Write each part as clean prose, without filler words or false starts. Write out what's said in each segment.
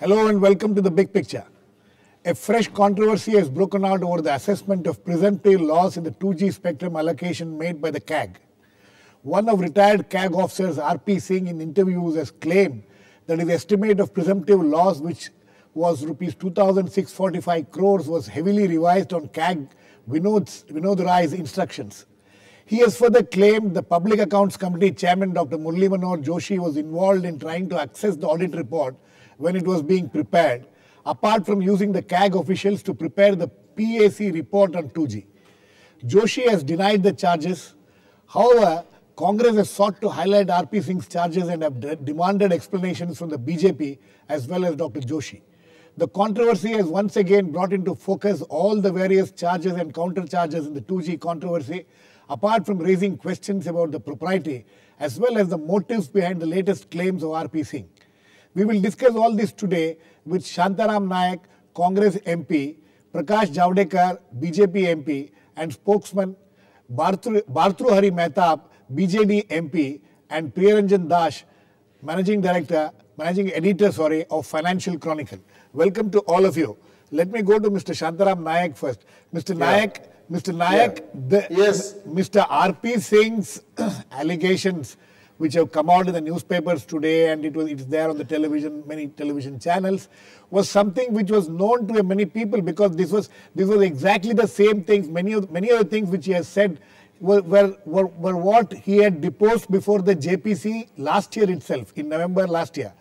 Hello and welcome to the big picture. A fresh controversy has broken out over the assessment of presumptive loss in the 2G spectrum allocation made by the CAG. One of retired CAG officers, R.P. Singh, in interviews has claimed that his estimate of presumptive loss, which was rupees 2,645 crores, was heavily revised on CAG Vinod Rai's instructions. He has further claimed the Public Accounts Committee Chairman Dr. Murli Manohar Joshi was involved in trying to access the audit report when it was being prepared, apart from using the CAG officials to prepare the PAC report on 2G. Joshi has denied the charges. However, Congress has sought to highlight R.P. Singh's charges and have demanded explanations from the BJP as well as Dr. Joshi. The controversy has once again brought into focus all the various charges and counter-charges in the 2G controversy, apart from raising questions about the propriety as well as the motives behind the latest claims of R.P. Singh. We will discuss all this today with Shantaram Naik, Congress MP, Prakash Javadekar, BJP MP, and spokesman Bhartruhari Mahtab, BJD MP, and Priya managing editor of Financial Chronicle. Welcome to all of you. Let me go to Mr. Shantaram Naik first. Mr. Naik, yes. Mr. R.P. Singh's allegations, which have come out in the newspapers today, and it's there on the television, many television channels, was something which was known to many people, because this was exactly the same things. Many of the things which he has said were what he had deposed before the JPC last year itself, in November last year.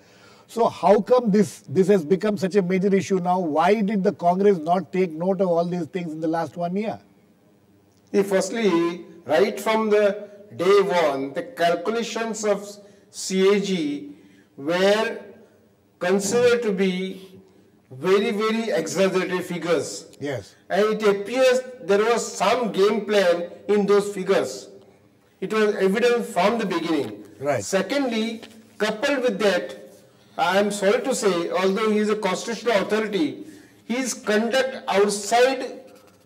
So how come this has become such a major issue now? Why did the Congress not take note of all these things in the last 1 year? Firstly, right from the day one, the calculations of CAG were considered to be very, very exaggerated figures. Yes. And it appears there was some game plan in those figures. It was evident from the beginning. Right. Secondly, coupled with that, I am sorry to say, although he is a constitutional authority, his conduct outside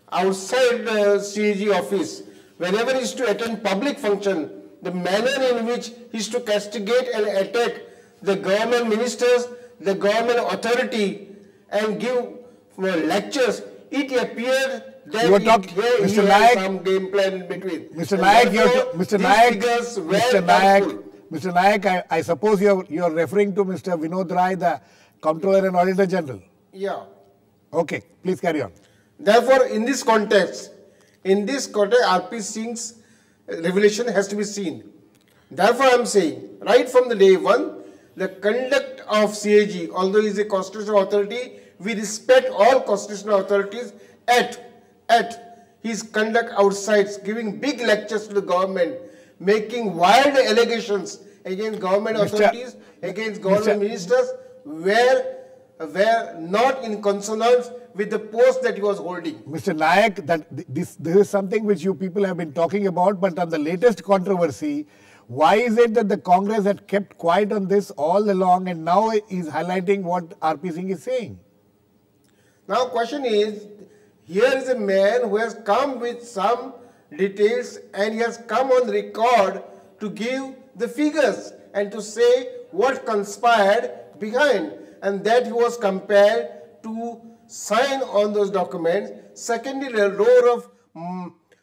the CAG office, whenever he is to attend public function, the manner in which he is to castigate and attack the government ministers, the government authority, and give lectures, it appeared that Mr. he Naik, had some game plan in between. Mr. Naik, I suppose you are referring to Mr. Vinod Rai, the Comptroller and Auditor General. Yeah. Okay, please carry on. Therefore, in this context, R.P. Singh's revelation has to be seen. Therefore, I am saying, right from the day one, the conduct of CAG, although he is a constitutional authority, we respect all constitutional authorities at his conduct outside, giving big lectures to the government, making wild allegations against government authorities, against government ministers, were not in consonance with the post that he was holding. Mr. Naik, this is something which you people have been talking about, but on the latest controversy, why is it that the Congress had kept quiet on this all along and now is highlighting what R.P. Singh is saying? Now, question is, here is a man who has come with some details and he has come on record to give the figures and to say what conspired behind, and that he was compelled to sign on those documents. Secondly, the role of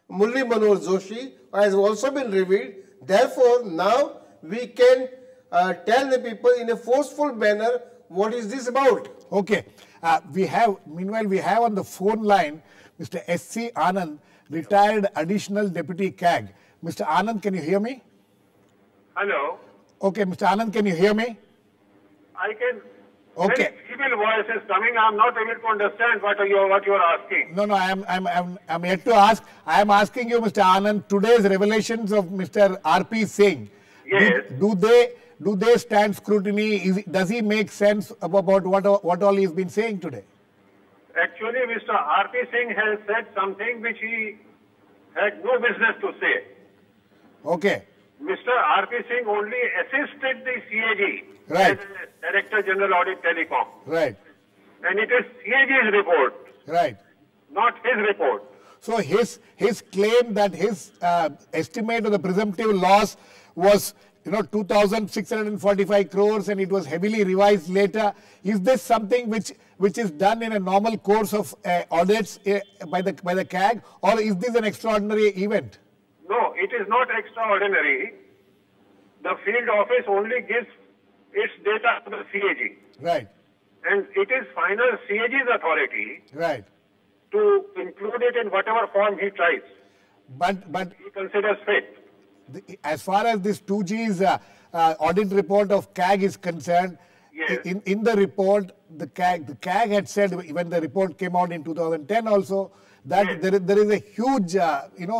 Murli Manohar Joshi has also been revealed. Therefore, now we can tell the people in a forceful manner what is this about. Okay. Meanwhile, we have on the phone line Mr. S.C.Anand, retired additional deputy CAG. Mr. Anand, can you hear me? Hello. Okay, Mr. Anand, can you hear me? I can. Okay. Very feeble voice is coming. I am not able to understand what you are asking. No, I'm yet to ask. I am asking you, Mr. Anand, today's revelations of Mr. R.P. Singh. Yes. Do they stand scrutiny? Does he make sense about what all he has been saying today? Actually, Mr. R.P. Singh has said something which he had no business to say. Okay. Mr. R.P. Singh only assisted the CAG right. as Director General Audit Telecom. Right. And it is CAG's report. Right. Not his report. So his claim that his estimate of the presumptive loss was 2,645 crores and it was heavily revised later. Is this something which is done in a normal course of audits by the CAG, or is this an extraordinary event? No, it is not extraordinary. The field office only gives its data to the CAG. Right. And it is final CAG's authority Right. to include it in whatever form he tries. But He considers fit. as far as this 2G's audit report of CAG is concerned, Yes. in the report, the CAG had said, when the report came out in 2010 also, that Yes. there is a huge,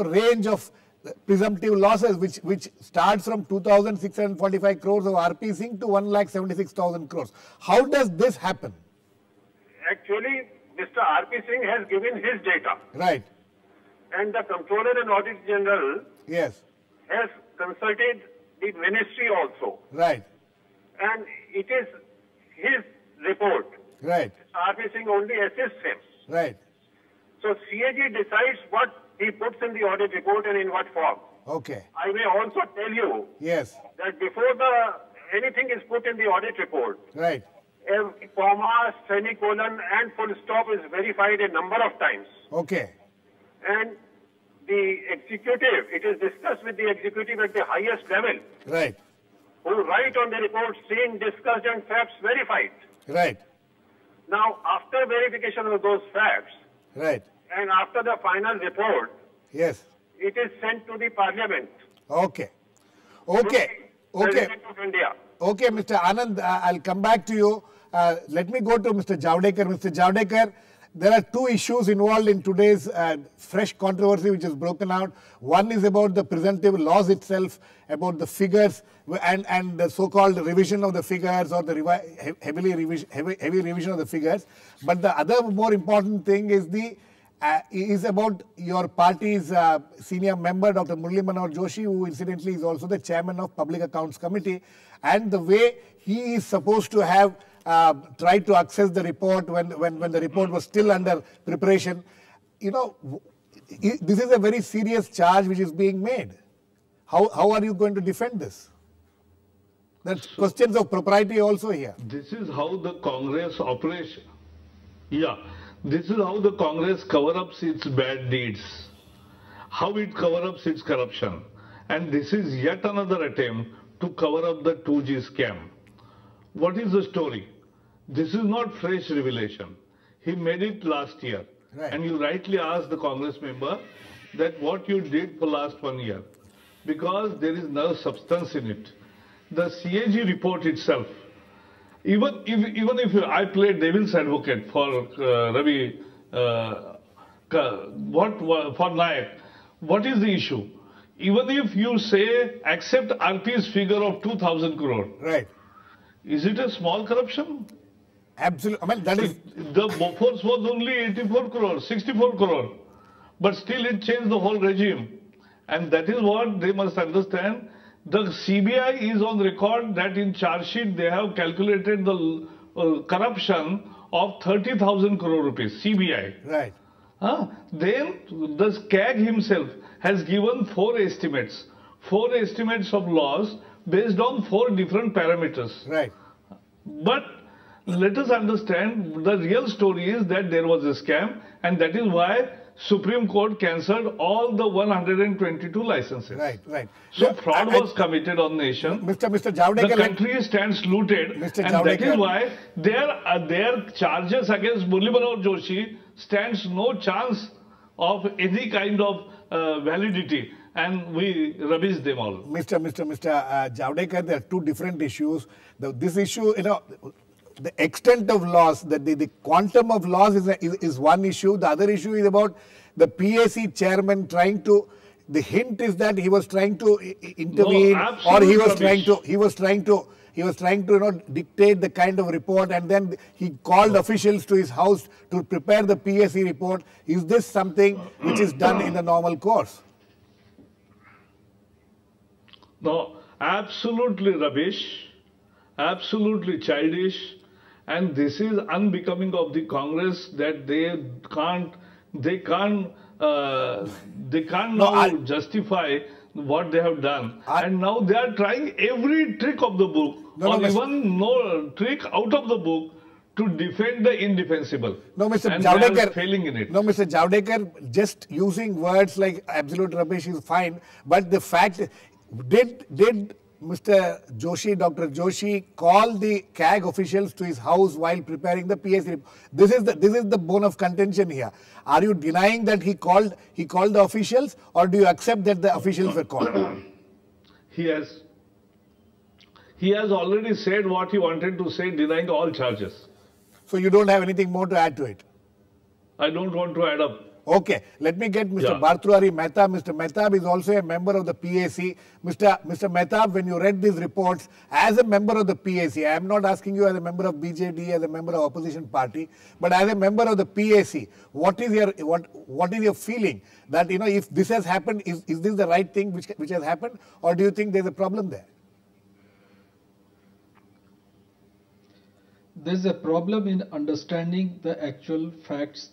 range of presumptive losses, which starts from 2,645 crores of RP Singh to 1,76,000 crores. How does this happen? Actually, Mr. R.P. Singh has given his data. Right. And the Comptroller and Auditor General Yes. has consulted the ministry also. Right. And it is his report. Right. R.P. Singh only assists him. Right. So CAG decides what he puts in the audit report and in what form. Okay. I may also tell you Yes. that before anything is put in the audit report, Right. a comma, semicolon and full stop is verified a number of times. Okay. And the executive, it is discussed with the executive at the highest level, Right. who write on the report, seen, discussed and facts verified. Right. Now, after verification of those facts Right. and after the final report, Yes. it is sent to the parliament. Okay. Okay. Okay. President of India. Okay, Mr. Anand, I'll come back to you. Let me go to Mr. Javadekar. Mr. Javadekar, there are two issues involved in today's fresh controversy which is broken out. One is about the presumptive laws itself, about the figures and the so-called revision of the figures or the heavy revision of the figures. But the other more important thing is about your party's senior member, Dr. Murli Manohar Joshi, who incidentally is also the chairman of Public Accounts Committee, and the way he is supposed to have tried to access the report when the report was still under preparation. This is a very serious charge which is being made. How are you going to defend this? There's questions of propriety also here. This is how the Congress operates. Yeah. This is how the Congress covers up its bad deeds, how it covers up its corruption. And this is yet another attempt to cover up the 2G scam. What is the story? This is not fresh revelation. He made it last year. Right. And you rightly asked the Congress member that what you did for last 1 year. Because there is no substance in it. The CAG report itself, even if I play devil's advocate for Ravi, for Naik, what is the issue? Even if you say accept RP's figure of 2,000 crore, Right. is it a small corruption? Absolutely. I mean, that is... The Bofors was only 84 crore, 64 crore, but still it changed the whole regime. And that is what they must understand. The CBI is on record that in charge sheet they have calculated the corruption of 30,000 crore rupees, CBI. Right. Then the CAG himself has given four estimates of loss based on 4 different parameters. Right. But let us understand, the real story is that there was a scam, and that is why Supreme Court cancelled all the 122 licenses. Right, right. So fraud was committed on the nation. Mr. Javadekar, the country stands looted, Mr. and Javadekar, that is why their charges against Murli Manohar Joshi stands no chance of any kind of validity, and we rubbish them all. Mr. Javadekar, there are two different issues. This issue, the extent of loss, the quantum of loss is one issue. The other issue is about the PAC chairman trying to. The hint is that he was trying to intervene, or he was trying to dictate the kind of report, and then he called officials to his house to prepare the PAC report. Is this something which is done in the normal course? No, absolutely rubbish, absolutely childish, and this is unbecoming of the Congress that they can't justify what they have done. And now they are trying every trick of the book, even no trick out of the book, to defend the indefensible. No, Mr. And Javadekar, they are failing in it. No, Mr. Javadekar, just using words like absolute rubbish is fine, but the fact, did Mr. Joshi, Dr. Joshi, call the CAG officials to his house while preparing the PSC report? This is the bone of contention here. Are you denying that he called the officials, or do you accept that the officials were called? He has already said what he wanted to say, denying all charges. So you don't have anything more to add to it? I don't want to add up. Okay, let me get Mr. Bhartruhari Mahtab. Mr. Mahtab is also a member of the PAC. Mr. Mahtab, when you read these reports, as a member of the PAC, I am not asking you as a member of BJD, as a member of opposition party, but as a member of the PAC, what is your feeling that, you know, if this has happened, is this the right thing which has happened, or do you think there's a problem there? There's a problem in understanding the actual facts.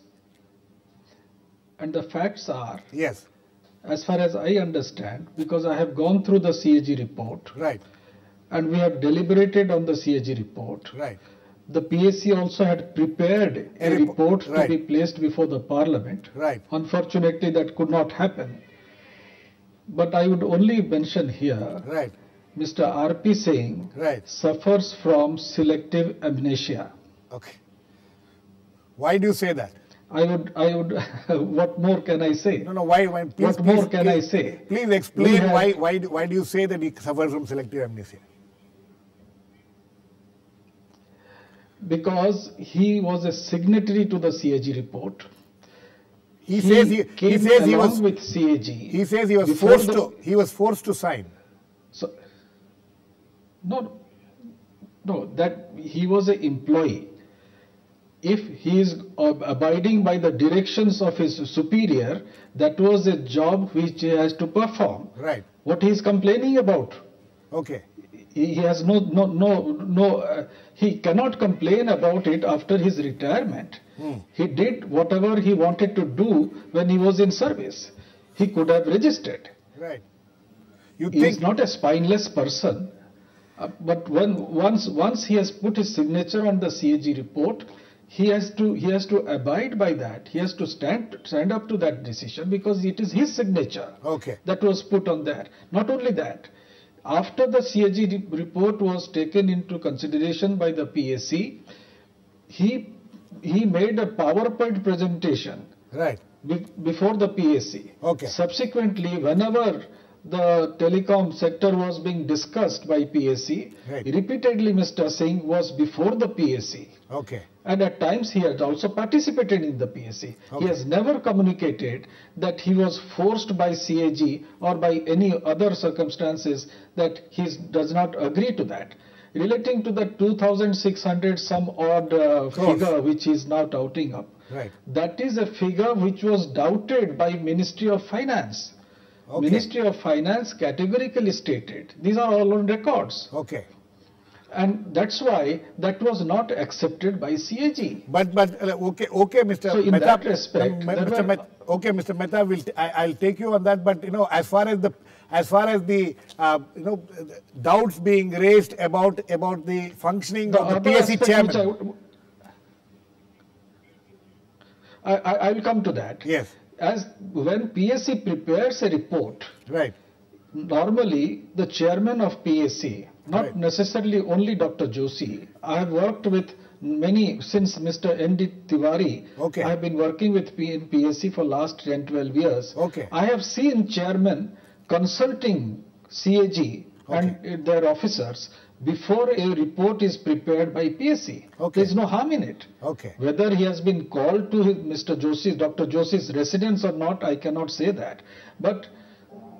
And the facts are, yes, as far as I understand, because I have gone through the CAG report, right, and we have deliberated on the CAG report. Right. The PAC also had prepared a report to be placed before the Parliament. Right. Unfortunately, that could not happen. But I would only mention here, right, Mr. R.P. Singh suffers from selective amnesia. Okay. Why do you say that? I would, what more can I say? No, why? Please, what more can I say? Please explain why do you say that he suffers from selective amnesia? Because he was a signatory to the CAG report. He says he was with CAG. He says he was forced to sign. So, no, that he was an employee. If he is abiding by the directions of his superior, that was a job which he has to perform. Right. What he is complaining about? Okay. He has he cannot complain about it after his retirement. He did whatever he wanted to do when he was in service. He could have registered. Right. He is not a spineless person. But once he has put his signature on the CAG report, he has to abide by that. He has to stand up to that decision because it is his signature that was put on there. Not only that, after the CAG report was taken into consideration by the PAC, he made a PowerPoint presentation before the PAC. Okay. Subsequently, whenever the telecom sector was being discussed by PAC, repeatedly Mr. Singh was before the PAC. Okay. And at times he had also participated in the PAC. He has never communicated that he was forced by CAG or by any other circumstances that he does not agree to that. Relating to the 2,600 some odd figure which is now touting up, that is a figure which was doubted by Ministry of Finance. Ministry of Finance categorically stated, these are all on records. Okay. And that's why that was not accepted by CAG. But okay, Mr. So in Mahtab, that respect, Mr. Mahtab, I'll take you on that. But you know, as far as the doubts being raised about the functioning of the PAC chairman, I will come to that. Yes. As when PAC prepares a report, normally the chairman of PAC, not necessarily only Dr. Joshi. I have worked with many since Mr. N.D. Tiwari. I have been working with PAC for last 10-12 years. I have seen chairmen consulting CAG and their officers before a report is prepared by PAC. There is no harm in it. Whether he has been called to Dr. Joshi's residence or not, I cannot say that. But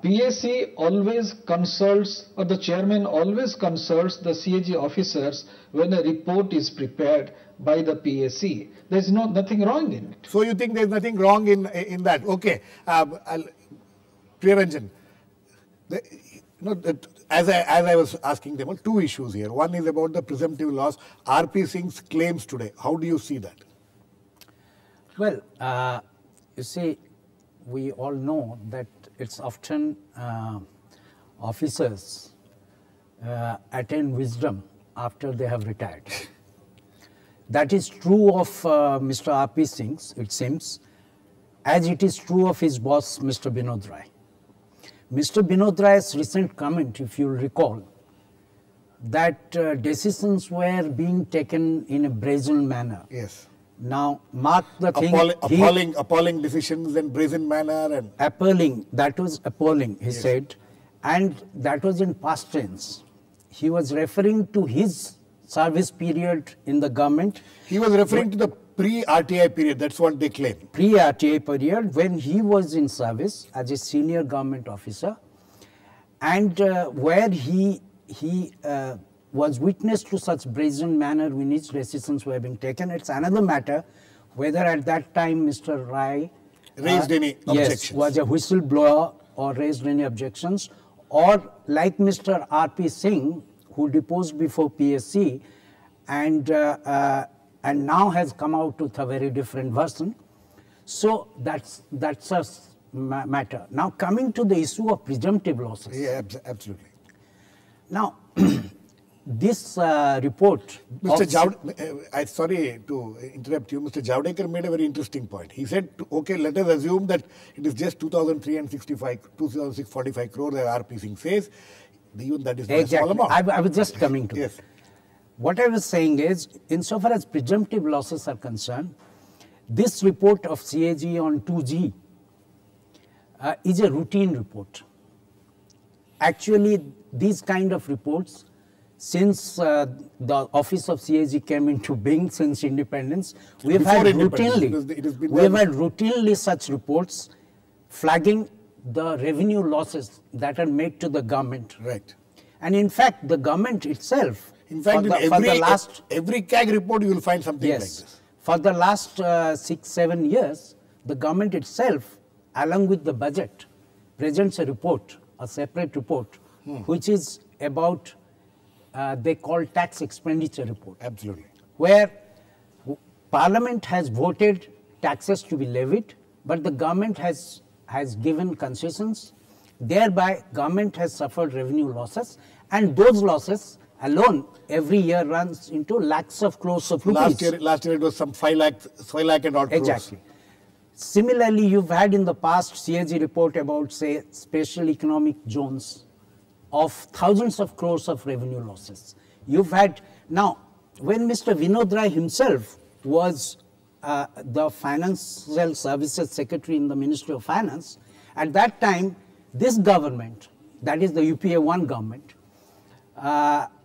PAC always consults, or the chairman always consults the CAG officers when a report is prepared by the PAC. There is nothing wrong in it. So you think there is nothing wrong in that? Okay. Priya Ranjan, as I was asking them, two issues here. One is about the presumptive loss. R.P. Singh's claims today. How do you see that? Well, you see, we all know that it's often officers attain wisdom after they have retired. That is true of Mr. R.P. Singh, it seems, as it is true of his boss, Mr. Binod Rai. Mr. Binod Rai's recent comment, if you'll recall, that decisions were being taken in a brazen manner. Yes. Now, mark the thing. Appalling decisions in brazen manner. And appalling, that was appalling, he said. And that was in past tense. He was referring to his service period in the government. He was referring to the pre-RTI period, that's what they claim. Pre-RTI period, when he was in service as a senior government officer, and where he was witness to such brazen manner in which decisions were being taken. It's another matter whether at that time Mr. Rai raised any objections. Yes, was a whistleblower or raised any objections, or like Mr. R.P. Singh, who deposed before PSC and now has come out with a very different version. So that's a matter. Now coming to the issue of presumptive losses. Yeah, absolutely. Now, this report... sorry to interrupt you. Mr. Javadekar made a very interesting point. He said, okay, let us assume that it is just 2,645 crore that R.P. Singh says. Even that is not a small amount. I was just coming to yes. That. What I was saying is, insofar as presumptive losses are concerned, this report of CAG on 2G is a routine report. Actually, these kind of reports, since the office of CAG came into being since independence, we have had routinely such reports flagging the revenue losses that are made to the government. Right. And in fact, the government itself, in fact, every CAG report you will find something like this. For the last 6-7 years, the government itself, along with the budget, presents a report, a separate report, which is about, they call tax expenditure report. Absolutely. Where Parliament has voted taxes to be levied, but the government has given concessions. Thereby, government has suffered revenue losses, and those losses alone every year runs into lakhs of crores of rupees. Last year it was some 5 lakh and odd crores. Exactly. Similarly, you've had in the past CAG report about, say, special economic zones of thousands of crores of revenue losses. You've had, now, when Mr. Binod Rai himself was the Financial Services Secretary in the Ministry of Finance, at that time, this government, that is the UPA 1 government,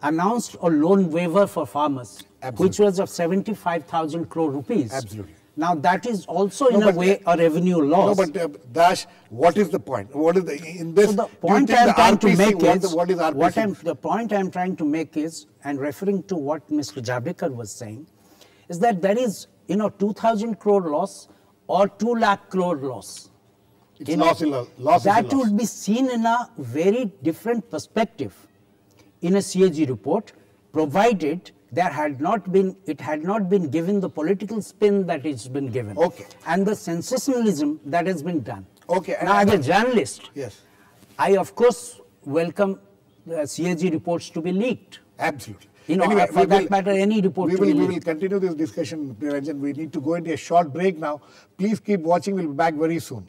announced a loan waiver for farmers, which was of 75,000 crore rupees. Absolutely. Now that is also in a way a revenue loss. No, but Dash, what is the point? What is in this? So the point I am trying to make is, the point I am trying to make is, and referring to what Mr. Javadekar was saying, is that there is 2,000 crore loss or 2 lakh crore loss. It's loss that would be seen in a very different perspective in a CAG report, provided it had not been given the political spin that it's been given, and the sensationalism that has been done. Okay. Now, as a journalist, yes, I of course welcome the CAG reports to be leaked. Absolutely. Anyway, for that matter, any report we will continue this discussion, Ranjan. We need to go into a short break now. Please keep watching. We'll be back very soon.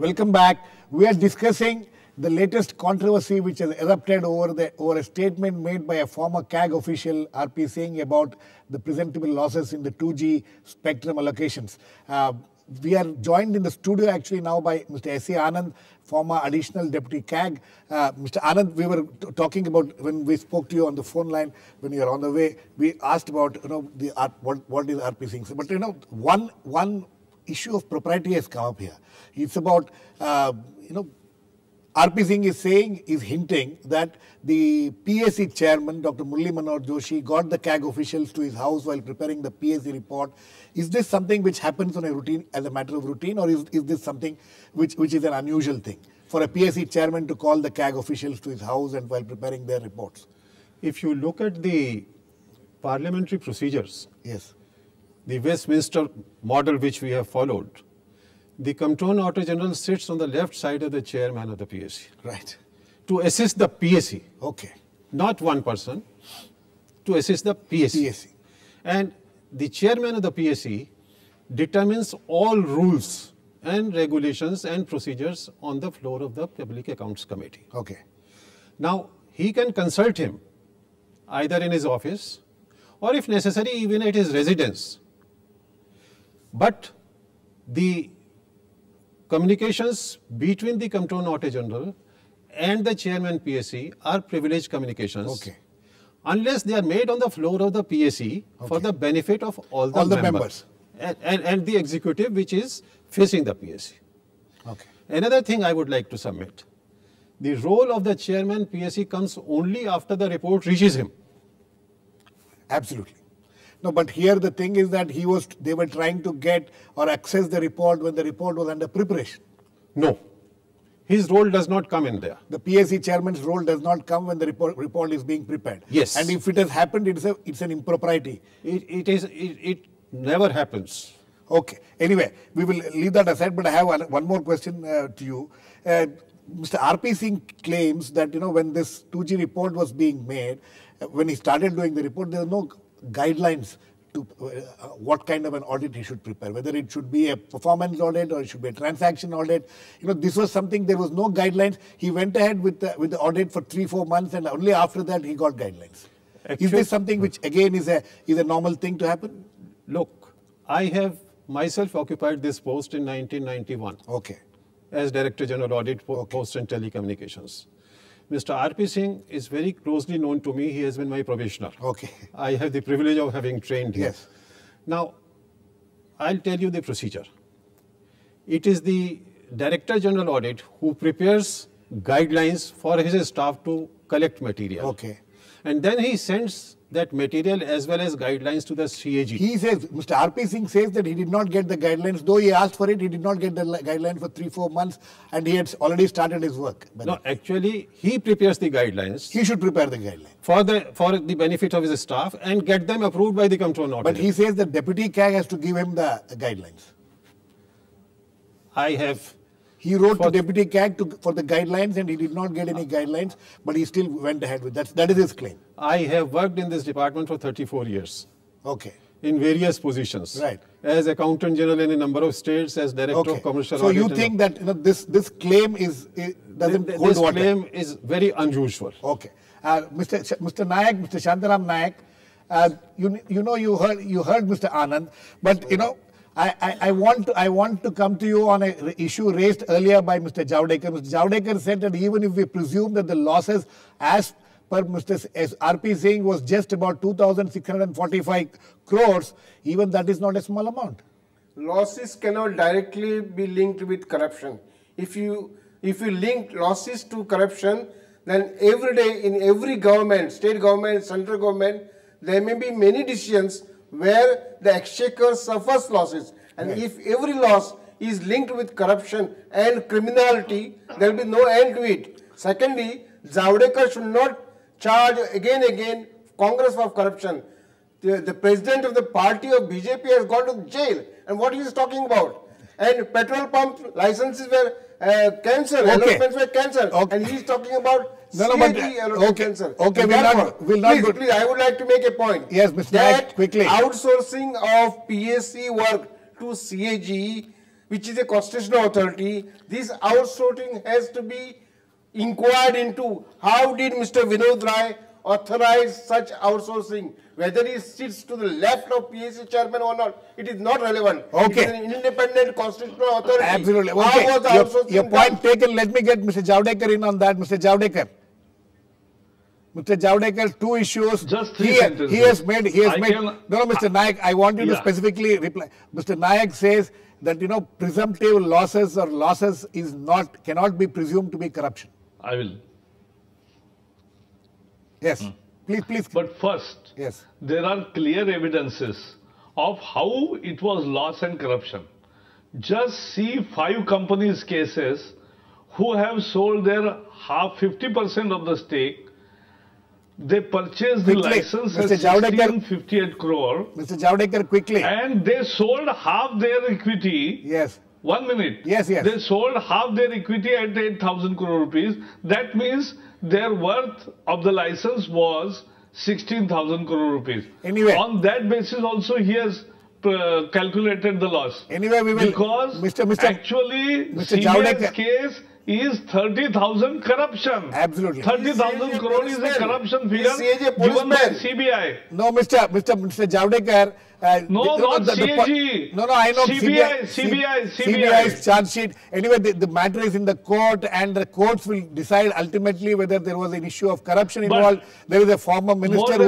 Welcome back. We are discussing the latest controversy which has erupted over a statement made by a former CAG official, R.P. Singh, about the presentable losses in the 2G spectrum allocations. We are joined in the studio actually now by Mr. S.C.Anand, former additional deputy CAG. Mr. Anand, we were talking about, when we spoke to you on the phone line, when you were on the way, we asked about, what is R.P. Singh. But one issue of propriety has come up here. It's about, RP Singh is hinting that the PSC chairman, Dr. Murli Manohar Joshi, got the CAG officials to his house while preparing the PSC report. Is this something which happens on a routine, as a matter of routine, or is this something which is an unusual thing for a PSC chairman to call the CAG officials to his house and while preparing their reports? If you look at the parliamentary procedures, yes, the Westminster model which we have followed, the Comptroller Auditor General sits on the left side of the chairman of the PSC. Right. To assist the PSC. Okay. Not one person, to assist the PSC. And the chairman of the PSC determines all rules and regulations and procedures on the floor of the Public Accounts Committee. Okay. Now, he can consult him either in his office or if necessary even at his residence. But the communications between the Comptroller Auditor General and the chairman PSC are privileged communications. Okay. Unless they are made on the floor of the PSC for the benefit of all the members. And the executive which is facing the PSC. Okay. Another thing I would like to submit. The role of the chairman PSC comes only after the report reaches him. Absolutely. No, but here the thing is that they were trying to get or access the report when the report was under preparation. No. His role does not come in there. The PSC chairman's role does not come when the report is being prepared. Yes. And if it has happened, it's an impropriety. It never happens. Okay. Anyway, we will leave that aside, but I have one more question to you. Mr. RP Singh claims that, when this 2G report was being made, when he started doing the report, there were no guidelines to what kind of an audit he should prepare, whether it should be a performance audit or it should be a transaction audit. This was something, there was no guidelines. He went ahead with the audit for 3-4 months and only after that he got guidelines. Actually, is this something which again is a normal thing to happen? Look, I have myself occupied this post in 1991. Okay. As Director General Audit for Post and Telecommunications. Mr. RP Singh is very closely known to me. He has been my probationer. Okay. I have the privilege of having trained him. Yes. Now, I'll tell you the procedure. It is the Director General Audit who prepares guidelines for his staff to collect material. Okay. And then he sends that material as well as guidelines to the CAG. He says, Mr. RP Singh says that he did not get the guidelines, though he asked for it, he did not get the guidelines for 3-4 months and he had already started his work. No, actually, he prepares the guidelines. He should prepare the guidelines. For the benefit of his staff and get them approved by the Comptroller Auditor. But he says the Deputy CAG has to give him the guidelines. He wrote to Deputy CAG for the guidelines and he did not get any guidelines, but he still went ahead with that. That is his claim. I have worked in this department for 34 years. Okay. In various positions. Right. As Accountant General in a number of states, as Director of Commercial Audit. So you think that this claim doesn't hold water? This claim is very unusual. Okay. Mr. Naik, Mr. Shantaram Naik, you heard Mr. Anand, but I want to come to you on an issue raised earlier by Mr. Javadekar. Mr. Javadekar said that even if we presume that the losses as per Mr. RP Singh was just about 2,645 crores, even that is not a small amount. Losses cannot directly be linked with corruption. If you link losses to corruption, then every day in every government, state government, central government, there may be many decisions where the exchequer suffers losses. And right. If every loss is linked with corruption and criminality, there will be no end to it. Secondly, Javadekar should not charge again Congress of corruption. The president of the party of BJP has gone to jail. And what he is talking about? And petrol pump licenses were cancelled, allotments were cancelled. Okay. And he is talking about CAG cancelled. Okay, we'll not go. Please, I would like to make a point. Yes, Mr. Naik, quickly. Outsourcing of PSC work to CAG, which is a constitutional authority, this outsourcing has to be inquired into. How did Mr. Vinod Rai authorize such outsourcing? Whether he sits to the left of PSC chairman or not, it is not relevant. Okay. It is an independent constitutional authority. Absolutely. Okay. How was the outsourcing your point taken. Let me get Mr. Javadekar in on that. Mr. Javadekar. Mr. Javadekar, two issues. Just three sentences. He has made. No, Mr. Naik, I want you to specifically reply. Mr. Naik says that, presumptive losses or losses cannot be presumed to be corruption? I will. Yes. Please. But first, yes, there are clear evidences of how it was loss and corruption. Just see 5 companies' cases who have sold their 50% of the stake. They purchased the license at 1658 crore. Mr. Javadekar, quickly. And they sold half their equity. Yes. 1 minute. Yes. They sold half their equity at 8,000 crore rupees. That means their worth of the license was 16,000 crore rupees. Anyway. On that basis also he has calculated the loss. Anyway, we will. Because actually Mr. CBI's case is 30,000 corruption. Absolutely. 30,000 crore is a corruption figure given by CBI. No, Mr. Javadekar. Not CAG. No, I know. CBI's charge sheet. Anyway, the matter is in the court, and the courts will decide ultimately whether there was an issue of corruption involved. There is a former minister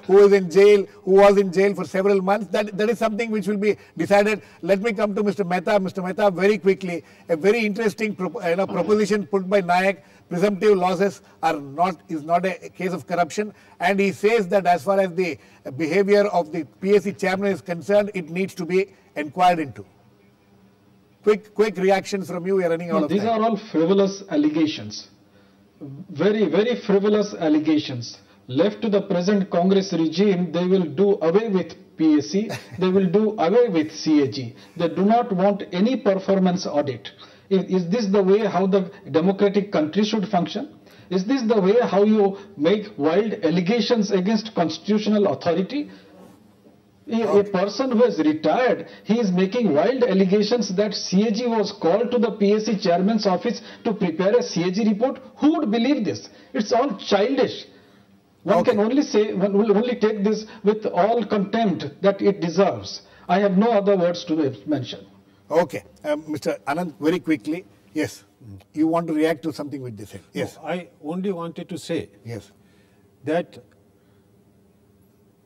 who was in jail for several months. That is something which will be decided. Let me come to Mr. Mahtab. Mr. Mahtab, very quickly, a very interesting proposition put by Naik. Presumptive losses is not a case of corruption, and he says that as far as the behavior of the PSC chairman is concerned, it needs to be inquired into. Quick reactions from you. We are running out of time. These are all frivolous allegations, very, very frivolous allegations. Left to the present Congress regime, they will do away with PSC, they will do away with CAG. They do not want any performance audit. Is this the way how the democratic country should function? Is this the way how you make wild allegations against constitutional authority? A person who has retired, he is making wild allegations that CAG was called to the PSC chairman's office to prepare a CAG report. Who would believe this? It's all childish. One can only take this with all contempt that it deserves. I have no other words to mention. Okay. Mr. Anand, very quickly. Yes. You want to react to something with this? Yes. No, I only wanted to say that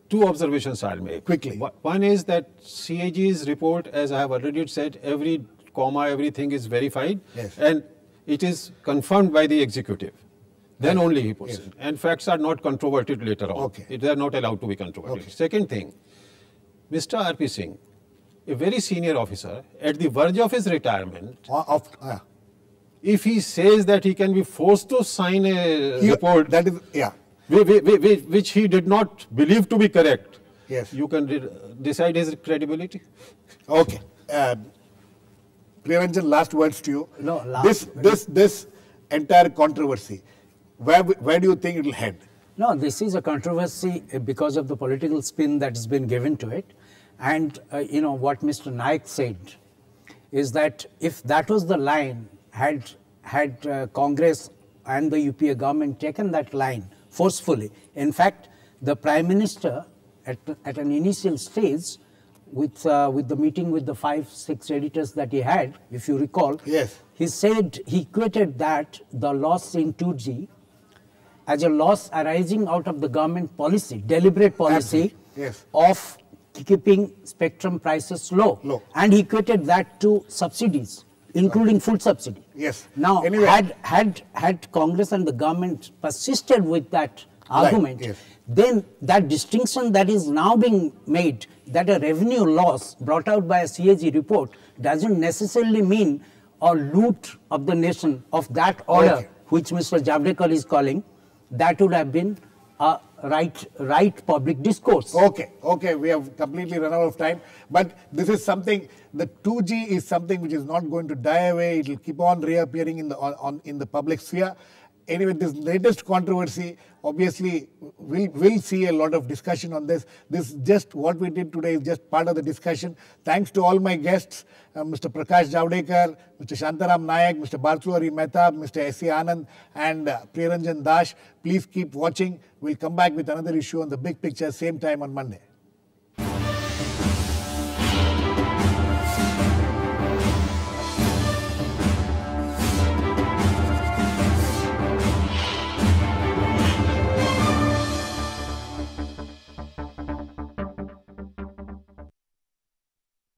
2 observations I'll make. Quickly. One is that CAG's report, as I have already said, every comma, everything is verified. Yes. And it is confirmed by the executive. Then only he puts it. And facts are not controverted later on. They are not allowed to be controverted. Second thing, Mr. R.P. Singh, a very senior officer, at the verge of his retirement, if he says that he can be forced to sign a report which he did not believe to be correct, you can decide his credibility. Okay. Ranjan, last words to you. No, this entire controversy, where do you think it will head? No, this is a controversy because of the political spin that has been given to it. And, what Mr. Naik said is that if that was the line, had Congress and the UPA government taken that line forcefully, in fact, the Prime Minister at an initial stage with the meeting with the 5-6 editors that he had, if you recall, he said he equated that the loss in 2G as a loss arising out of the government policy, deliberate policy of keeping spectrum prices low. And he equated that to subsidies, including food subsidy. Now, had Congress and the government persisted with that argument, then that distinction that is now being made, that a revenue loss brought out by a CAG report doesn't necessarily mean a loot of the nation of that order, which Mr. Javadekar is calling, that would have been a right public discourse. Okay, we have completely run out of time. But this is something, the 2G is something which is not going to die away. It will keep on reappearing in the public sphere. Anyway, this latest controversy, obviously, we'll see a lot of discussion on this. This just what we did today is just part of the discussion. Thanks to all my guests, Mr. Prakash Javadekar, Mr. Shantaram Naik, Mr. Bhartruhari Mahtab, Mr. S.C.Anand, and Priya Ranjan Dash. Please keep watching. We'll come back with another issue on the big picture, same time on Monday.